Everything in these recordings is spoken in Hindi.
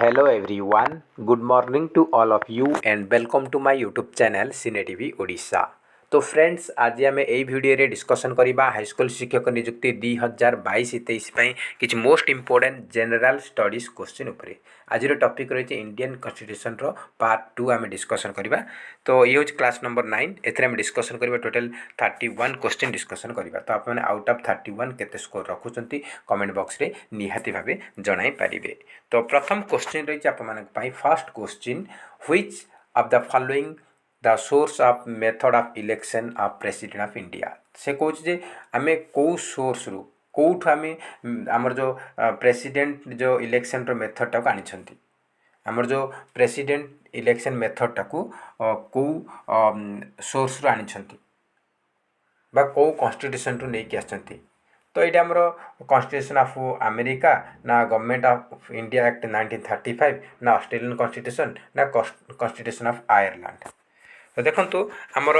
Hello everyone, good morning to all of you and welcome to my YouTube channel Cine TV Odisha। तो फ्रेंड्स आज आम यही भिडियो डिस्कसन करवा हाईस्कल शिक्षक नियुक्ति 2022-23 किसी most important general studies question उपरे आज टॉपिक रही इंडियन कॉन्स्टिट्यूशन रो पार्ट 2 आम डिस्कसन करवा। तो ये हूँ क्लास नंबर 9 एम डिस्कसन करवा टोटल 31 क्वेश्चन डिस्कसन करवा। तो आप आउट ऑफ 31 केते स्कोर रखुंट कमेंट बॉक्स रे निहाती भावे जणाई पारिबे। तो प्रथम क्वेश्चन रही आप first question which of the following the source of method of election of president of India से कौच जे आमे को सोर्स रु कौठ आमे हमर जो प्रेसिडेंट जो इलेक्शन रो मेथड टाको आनिछंती हमर जो प्रेसिडेंट इलेक्शन मेथड टाको को सोर्स रु आनिछंती बा को कॉन्स्टिट्यूशन रु नै कि आछंती। तो ये आमर कॉन्स्टिट्यूशन ऑफ अमेरिका ना गवर्नमेंट ऑफ इंडिया एक्ट 1935 ना ऑस्ट्रेलियन कॉन्स्टिट्यूशन ना कॉन्स्टिट्यूशन ऑफ आयरलैंड। तो देखो आमर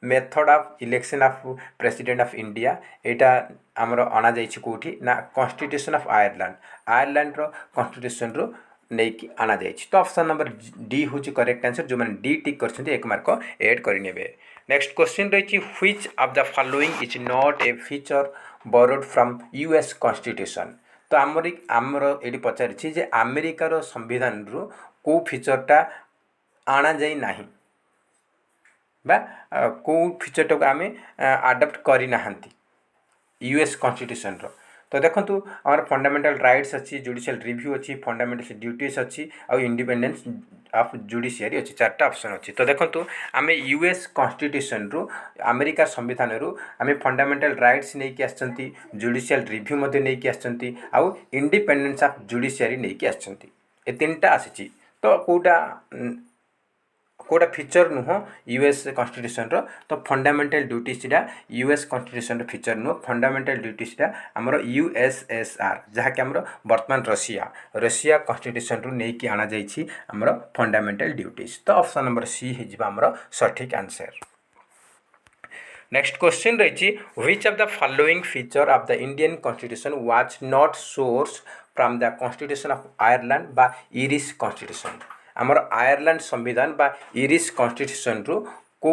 method of election of president of India यहाँ आमर अणा जाइछि कोठी ना कॉन्स्टिट्यूशन ऑफ आयरलैंड आयरलैंड रो कॉन्स्टिट्यूशन रो नहीं आना जाइछि। तो ऑप्शन नंबर डी हूँ करेक्ट आंसर जो मैंने डी टिक कर एक मार्क एड करने। नेक्स्ट क्वेश्चन रही which of the following is not A feature borrowed from US constitution. तो आमर ये पचारि जे अमेरिकार संविधान रु को फीचरटा आना जाई नाही बा को फीचरटा को आम आडप्ट करना यूएस कॉन्स्टिट्यूशन रो। तो देखो आम फंडामेंटल राइट्स अच्छी जुडिशियल रिव्यू अच्छी फंडामेंटल ड्यूटीज अच्छी आउ इंडिपेंडेंस ऑफ जुडिशियरी अच्छी चार्टा ऑप्शन अच्छी। तो देखो आम यूएस कॉन्स्टिट्यूशन रु अमेरिका संविधान रु आम फंडामेंटल राइट्स नहीं कि जुडिशियल रिव्यू नहीं आउ इंडिपेंडेंस ऑफ जुडिशियरी नहीं कि तीनटा आसी। तो कोटा फीचर नुह यूएस कॉन्स्टिट्यूशन रो। तो फंडामेंटल ड्यूटीटा यूएस कॉन्स्टिट्यूशन रो फीचर नुह फंडामेंटल ड्यूटीटा आमर यूएसएसआर जहाँकि आमर वर्तमान रशिया कॉन्स्टिट्यूशन रू नहीं कि आना जाइछि आमर फंडामेंटल ड्यूटीज। तो ऑप्शन नंबर सी है आमर सठिक आंसर। नेक्स्ट क्वेश्चन रही which of the following feature of the Indian constitution was not source from the constitution of Ireland बा इरिश कॉन्स्टिट्यूशन। आमर आयरलैंड संविधान बा इरिश कॉन्स्टिट्यूशन रू को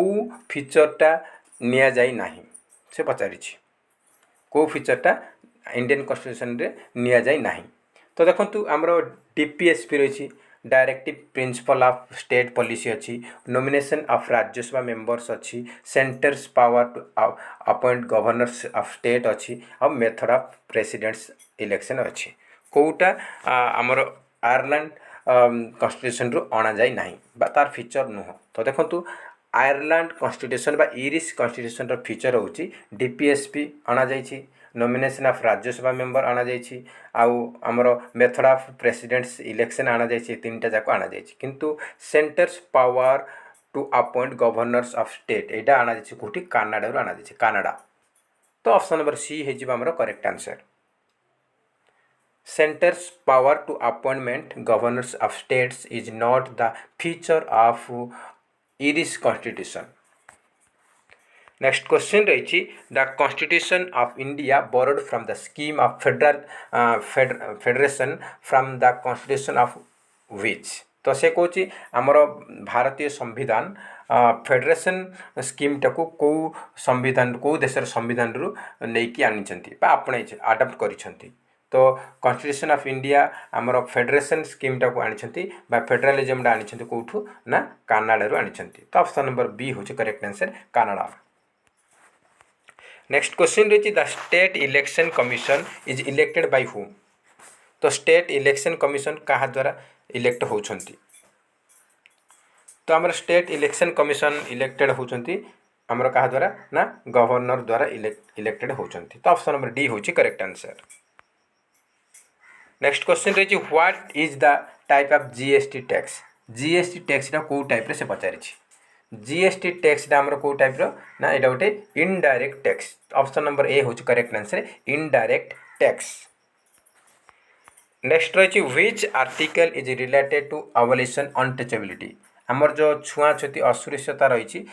फीचरटा निया जाई नाही से पचारि को फीचरटा इंडियन कॉन्स्टिट्यूशन रे निया जाई नाही। तो देखो आमर डीपीएसपी रही directive principle of state policy अच्छी नॉमिनेशन ऑफ राज्यसभा मेंबर्स अच्छी centres power to appoint governors of state अच्छी और मेथड ऑफ प्रेसिडेंट्स इलेक्शन अच्छी कोटा आमर आयरलैंड कॉन्स्टिट्यूशन रू अणा जाई नाही बा तार फीचर नुह। तो देखो आयरलैंड कॉन्स्टिट्यूशन बा इरिश कॉन्स्टिट्यूशन रो फीचर होची डीपीएसपी अणा जाइछि नॉमिनेशन ऑफ राज्यसभा मेंबर अणा जाइछि आउ हमर मेथड ऑफ प्रेसिडेंट्स इलेक्शन अणा जाइछि तीनटा जाक अणा जाइछि किंतु centre's power to appoint governors of state एटा अणा जाइछि कोठी कनाडा रो अणा जाइछि कनाडा। तो ऑप्शन नंबर सी हे जिबा हमर correct answer centre's power to appointment governors of states is not the feature of Irish constitution. Next question रही the constitution of India borrowed from the scheme of federation from the constitution of which. तो से कौची आमर भारतीय संविधान फेडरेशन स्कीम टाको को संविधान को देशर संविधान रु नहीं कि आनी आपणे आडप्ट करिसेंती। तो कॉन्स्टिट्यूशन ऑफ इंडिया आमर फेडरेशन स्कीम टाको आनी फेडरालिज्म आनी कौठू ना कनाडा रू आनी। तो ऑप्शन नंबर बी हूँ correct answer Canada. Next question रही the state election commission is elected by whom. तो स्टेट इलेक्शन कमिशन क्या द्वारा इलेक्ट होती। तो आमर स्टेट इलेक्शन कमिशन इलेक्टेड होती आमर क्या द्वारा ना गवर्नर द्वारा इलेक्टेड होती। तो ऑप्शन नंबर डी हूँ करेक्ट आंसर। नेक्स्ट क्वेश्चन रही what is the type of GST tax. GST टैक्सटा कौ टाइप से पचारि जीएसटी टैक्सटा आमर कौ टाइप ना यहाँ गोटे indirect tax. Option number A हूँ correct answer indirect tax. Next रही which article is related to abolition untouchability. आमर जो छुआछुती अस्पृश्यता रही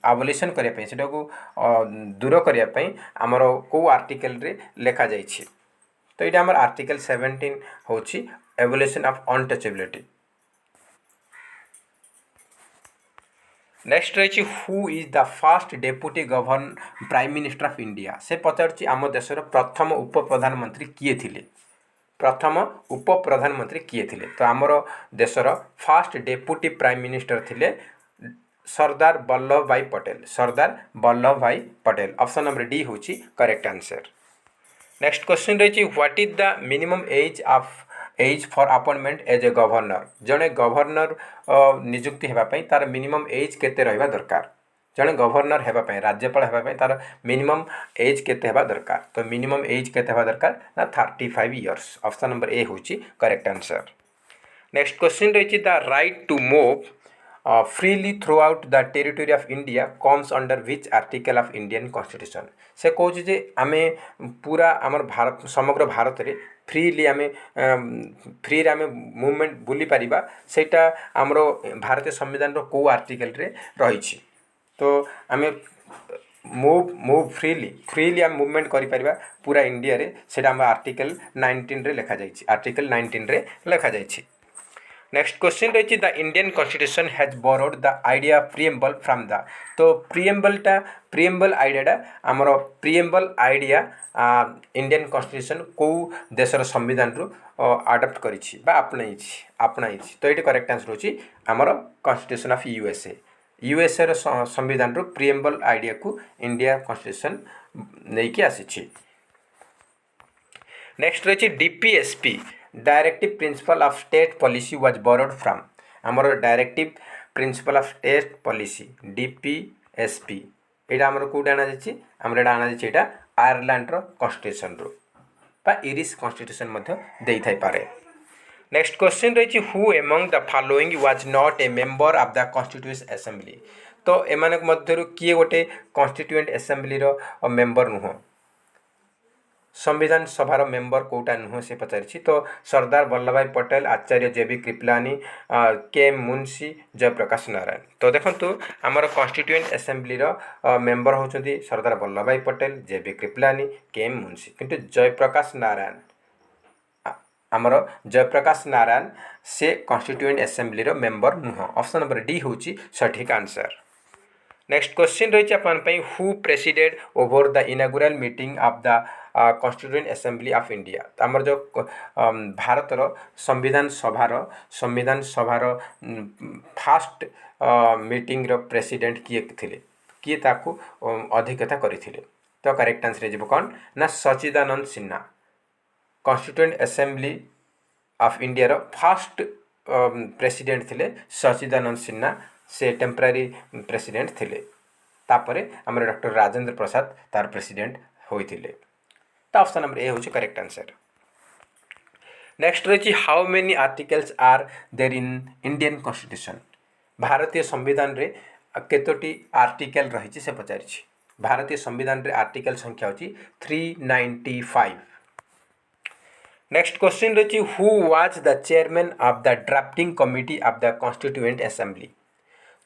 अबोलिशन करने दूर करने आमर कौ आर्टिकल रे लेखा जाइछि। तो ये आम आर्टिकल 17 हूँ एबोलिशन ऑफ अनटचेबिलिटी। नेक्स्ट रही who is the first deputy governor prime minister of India. से पचार आम देशर प्रथम उप प्रधानमंत्री किए थिले, प्रथम उप प्रधानमंत्री किए थिले। तो आमर देशर फर्स्ट डेप्यूटी प्राइम मिनिस्टर थिले सरदार Vallabhbhai Patel, Sardar Vallabhbhai Patel. Option number D हूँ करेक्ट आंसर। नेक्स्ट क्वेश्चन रही what is the minimum age for appointment as a governor. जड़े गवर्नर नियुक्ति होगापी तार मिनिमम एज केते रहिबा दरकार। जड़े गवर्नर होगापी राज्यपाल होगापी तार मिनिमम एज केते हेबा दरकार। तो मिनिमम एज केते हेबा दरकार ना 35 इयर्स। ऑप्शन नंबर ए हूँ करेक्ट आंसर। नेक्स्ट क्वेश्चन रही the right to move freely throughout the territory of India comes under which article of Indian constitution. से कौच जे आमे पूरा आमर भारत समग्र भारत रे फ्रीली आमे फ्री आमे मूवमेंट बुली पारिबा सेटा आमरो भारतीय संविधान रो को आर्टिकल रे रही। तो आमे मूव फ्रीली आम मूवमेंट करि परिबा पूरा इंडिया रे सेटा आम आर्टिकल 19 रे लिखा जाइछि, आर्टिकल 19 रे लिखा जाइछि। नेक्स्ट क्वेश्चन रही the Indian constitution has borrowed the idea preamble from the. तो प्रिएम्बल आइडियाटा आमर प्रिएम्बल आइडिया इंडियन कॉन्स्टिट्यूशन को देशर संविधान रु अडप्ट करिछि बा आपणाइछि। तो ये करेक्ट आंसर होछि आमर कॉन्स्टिट्यूशन ऑफ यूएसए रो संविधान रु प्रिएम्बल आइडिया को इंडिया कॉन्स्टिट्यूशन नेकी आसीछि। नेक्स्ट रही DPSP directive principle of state policy was borrowed from. आमर directive principle of state policy DPSP यहाँ आमर कौट आना जाइए आमर एटा आना जाइए आयरलैंड रो कॉन्स्टिट्यूशन रो बा इरिश कॉन्स्टिट्यूशन मध्य देई थाई पारे। नेक्स्ट क्वेश्चन रही who among the following was not a member of the constituent assembly. तो एमानक मध्यरु किए गोटे कॉन्स्टिट्यूएंट असेंबली रो मेंबर नुह, संविधान सभार मेंबर कोटा नुह से पचारि। तो सरदार वल्लभ भाई पटेल, आचार्य जेबी कृपलानी, के मुंशी, जयप्रकाश नारायण। तो देखो आमर कॉन्स्टिट्यूएंट असेंबली मेंबर होचंती सरदार वल्लभ भाई पटेल, जेबी कृपलानी, के मुंशी, किंतु जयप्रकाश नारायण आमर जयप्रकाश नारायण से कॉन्स्टिट्यूएंट असेंबली मेंबर नुह। ऑप्शन नंबर डी हूँ सठिक आंसर। नेक्स्ट क्वेश्चन रही है who presided over the inaugural meeting of the constituent assembly of India. आमर जो भारतर संविधान सभार फास्ट मीटिंग रो प्रेसिडेंट किए ताकू अध्यक्षता करथिले। तो करेक्ट आंसर हो कौन ना Sachchidananda Sinha. Constituent assembly of India रो फास्ट प्रेसिडेंट थिले सच्चिदानंद सिन्हा, से टेम्परारी प्रेसिडेंट थिले। तापरे आमर डॉक्टर राजेंद्र प्रसाद तार प्रेसिडेंट होइथिले। तो ऑप्शन नंबर ए होची करेक्ट आंसर। नेक्स्ट रही how many articles are there in Indian constitution. भारतीय संविधान रे केतोटी आर्टिकल रही से पचारि। भारतीय संविधान रे आर्टिकल संख्या होची 395। नेक्स्ट क्वेश्चन रही who was the chairman of the drafting committee of the constituent assembly.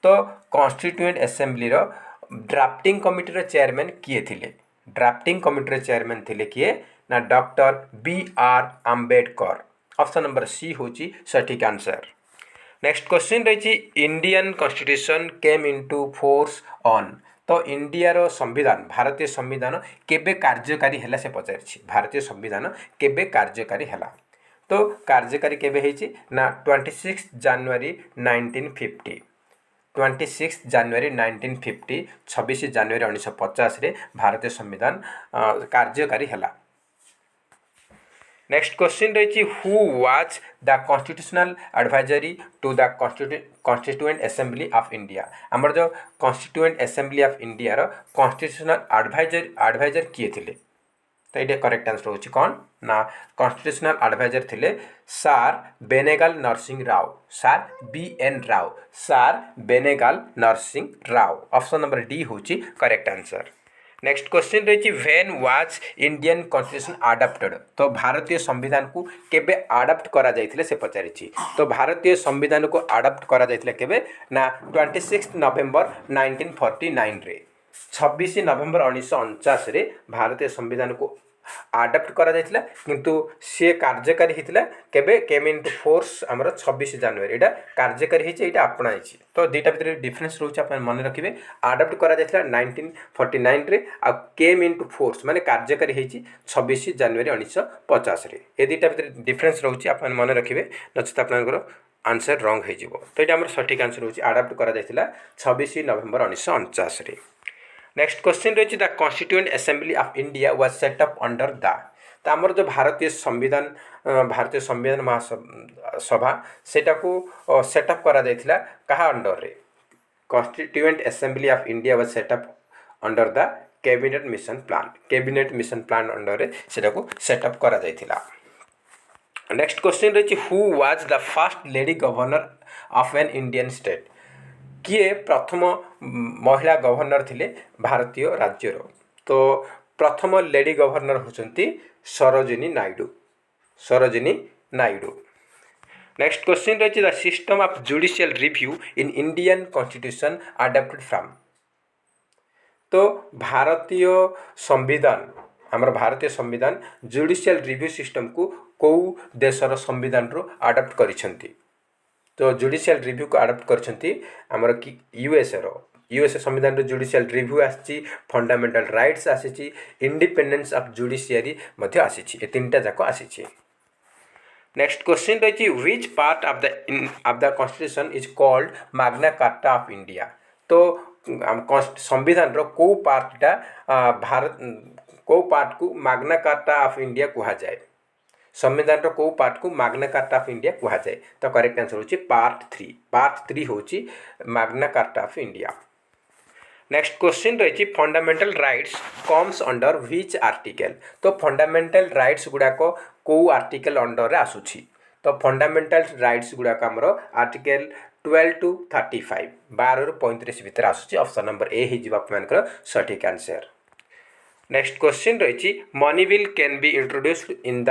तो कॉन्स्टिट्यूएंट असेंबली ड्राफ्टिंग कमिटी रो चेयरमैन किए थिले। ड्राफ्टिंग कमिटी रो चेयरमैन थिले किए ना doctor B R. Ambedkar. Option number C होची सठिक आंसर। नेक्स्ट क्वेश्चन रही Indian constitution came into force on. तो इंडिया रो संविधान भारतीय संविधान केबे कार्यकारी हैला से पचारि। भारतीय संविधान केबे कार्यकारी हैला। तो कार्यकारी केबे हेची ना 26 जनवरी 1950। 26 जनवरी 1950 26 जनवरी 1950 रे भारतीय संविधान कार्यकारी हैला। नेक्स्ट क्वेश्चन रही who was the constitutional advisory to the constituent assembly of India. आमर जो कॉन्स्टिट्यूएंट असेंबली ऑफ इंडिया रो कॉन्स्टिट्यूशनल एडवाइजर किए थिले। तो ये करेक्ट आंसर होची कौन ना कॉन्स्टिट्यूशनल एडवाइजर थिले सार बेनेगल नरसिंह राव, सार B N. Rau, sir Benegal Narsing Rau. Option number D होची करेक्ट आंसर। नेक्स्ट क्वेश्चन रही when was Indian constitution adopted. तो भारतीय संविधान को केबे अडॉप्ट करा जाइथिले से पचारिछि। तो भारतीय संविधान को अडॉप्ट करा जाइथिले केबे ना 26 नवेम्बर 1949 रे। 26 नवेम्बर 1949 रे भारतीय संविधान को आडप्ट करा जायतिला किंतु से कार्यकारी हितला केबे केम इनटू फोर्स हमर 26 जनवरी एटा कार्यकारी हिचे एटा अपना हिची तो दीटा भीतर डिफरेंस रहउछ अपन मन रखिबे आडप्ट करा जायतिला 1949 रे आ केम इनटू फोर्स माने कार्यकारी हिची 26 जनवरी 1950 रे ए दीटा भीतर डिफरेंस रहउछ अपन मन रखिबे नचत आपनकर आंसर रॉन्ग हे जिवो तो एटा हमर सटीक आंसर रहउछ आडप्ट करा जायतिला 26 नवंबर 1949 रे नेक्स्ट क्वेश्चन रही the constituent assembly of India was set up under the तो आमर जो भारतीय संविधान महासभा सेटा को सेटअप करा जायतिला कहा अंडर रे constituent assembly of India was set up under the cabinet mission plan under रे सेटा को सेटअप करा जायतिला नेक्स्ट क्वेश्चन रही who was the first lady governor of an Indian state किए प्रथम महिला गवर्नर थिले भारतीय राज्यर तो प्रथम लेडी गवर्नर होचंती सरोजिनी नायडू नेक्स्ट क्वेश्चन रही the system of judicial review in Indian constitution adopted from तो भारतीय संविधान जुडिशियल रिव्यू सिस्टम को देशर संविधान रो अडॉप्ट करिसेंती तो जुडिशियल रिव्यू को अडॉप्ट करछंती हमर कि यूएसए संविधान रो जुडिशियल रिव्यू आछि फंडामेंटल राइट्स आछि इंडिपेंडेंस ऑफ जुडिशियरी मध्ये आछि ए तीनटा जाको आछि नेक्स्ट क्वेश्चन रही which part of the constitution is called Magna Carta of India तो संविधान रो को पार्टटा को पार्ट को मैग्ना कार्टा ऑफ इंडिया कहा जाए संविधान रो को पार्ट को मैग्ना कार्टा ऑफ इंडिया कहा जाए तो करेक्ट आंसर होची पार्ट 3 होची Magna Carta of India next question रही fundamental rights comes under which article तो फंडामेंटल राइट्स गुड़ाक को आर्टिकल अंडर रे आसुची तो फंडामेंटल राइट्स गुड़ाक हमर आर्टिकल 12 to 35 12 ରୁ 35 भितर आसुची ऑप्शन नंबर ए हि जिबा आपनकर सटीक आंसर नेक्स्ट क्वेश्चन रही money bill can be introduced in the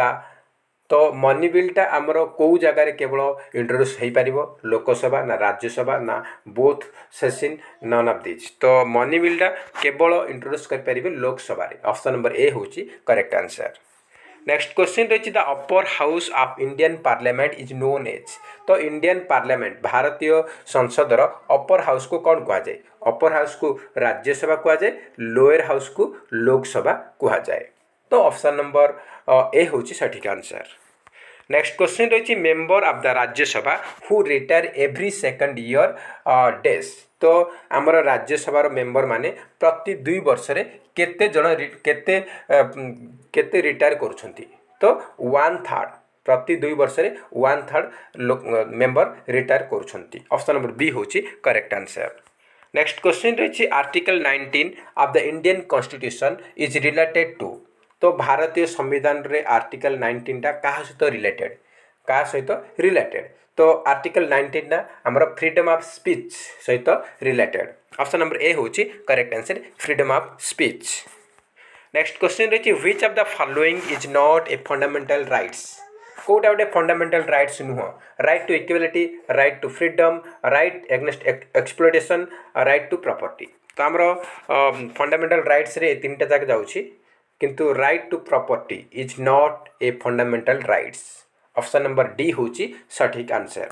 तो मनी बिलटा आमर कौ जगार केवल इंट्रोड्यूस हो पार लोकसभा ना राज्यसभा ना both session none of this तो मनी बिलटा केवल इंट्रोड्यूस कर पारे लोकसभा ऑप्शन नंबर ए हूँ करेक्ट आंसर नेक्स्ट क्वेश्चन रही the upper house of Indian parliament is known as तो इंडियन पार्लियामेंट भारतीय संसदर अपर हाउस को कौन कह जाए अपर हाउस को राज्यसभा कह जाए लोअर हाउस को लोकसभा कह जाए तो ऑप्शन नंबर ए हूँ सठिक आंसर नेक्स्ट क्वेश्चन रही member of the Rajya Sabha who retire every second year days तो आमर राज्यसभा मेंबर माने प्रति 2 वर्ष रे केते जन केते रिटायर करूछंती तो 1/3 प्रति 2 वर्ष रे 1/3 मेंबर रिटायर करूछंती ऑप्शन नंबर बी होची करेक्ट आंसर नेक्स्ट क्वेश्चन रही article 19 of the Indian constitution is related to तो भारतीय संविधान रे आर्टिकल 19 टा कहा सहित रिलेटेड तो आर्टिकल 19 ना हमर फ्रीडम ऑफ स्पीच सहित रिलेटेड ऑप्शन नंबर ए होची correct answer freedom of speech next question रही which of the following is not a fundamental rights कोटा गोटे फंडामेंटल राइट्स नुह right to equality right to freedom right against exploitation right to property तो हमर फंडामेंटल राइट्स रे तीनटा जाक जाउची किंतु right to property is not a fundamental rights option number D होची सठिक आंसर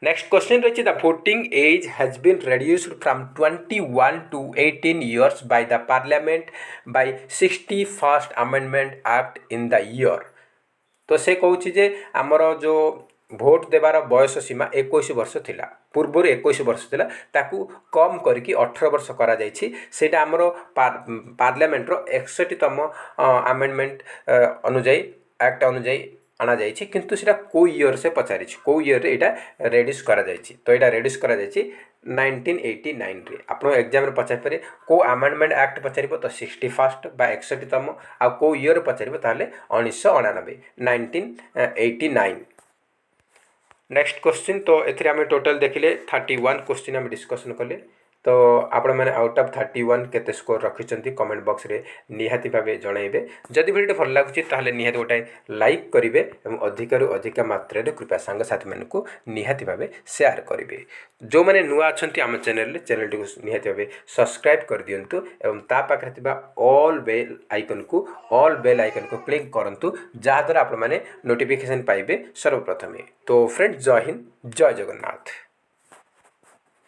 नेक्स्ट क्वेश्चन रही the voting age has been reduced from 21 to 18 years by the parliament by 61st amendment act in the year तो से कहूँ जे आमर जो भोट देवार बयस सीमा 21 वर्ष थिला पूर्व 21 वर्ष थिला ताकू कम करके 18 वर्ष करा जायछि सेटा हमरो पार्लियामेंट रो 61तम अमेंडमेंट अनुଯାयी एक्ट अनुଯାयी आना जायछि किंतु सेटा को ईयर से पचारि को ईयर रे एटा रेड्यूस करा जायछि तो एटा रेड्यूस करा जायछि 1989 रे आपनो एग्जाम रे पचारि पारे को अमेंडमेंट एक्ट पचारिबो तो 61st बा 61तम आ को ईयर पचारिबो ताले 1999 1989 नेक्स्ट क्वेश्चन तो एथिरे आम टोटल देखिले 31 क्वेश्चन आम डिस्कसन कले तो आपण मैंने आउट ऑफ 31 केते स्कोर रखिंट कमेंट बॉक्स रे निहाती भाव जनइबे। जदि वीडियो भल लगुच ताहले निहाती गोटे लाइक करेंगे और अधिकरू अधिक मात्रा कृपया सांगसाथी मानक निहाती भाव शेयर करेंगे। जो मैंने नुआ अच्छा आम चैनल टी निहाती भाव सब्सक्राइब कर दिंतु एवं ता पाखे ऑल बेल आइकन को क्लिक करूँ जहाद्वारा आपण मैंने नोटिफिकेशन पाइबे सर्वप्रथमे। तो फ्रेंड्स जय हिंद जय जगन्नाथ।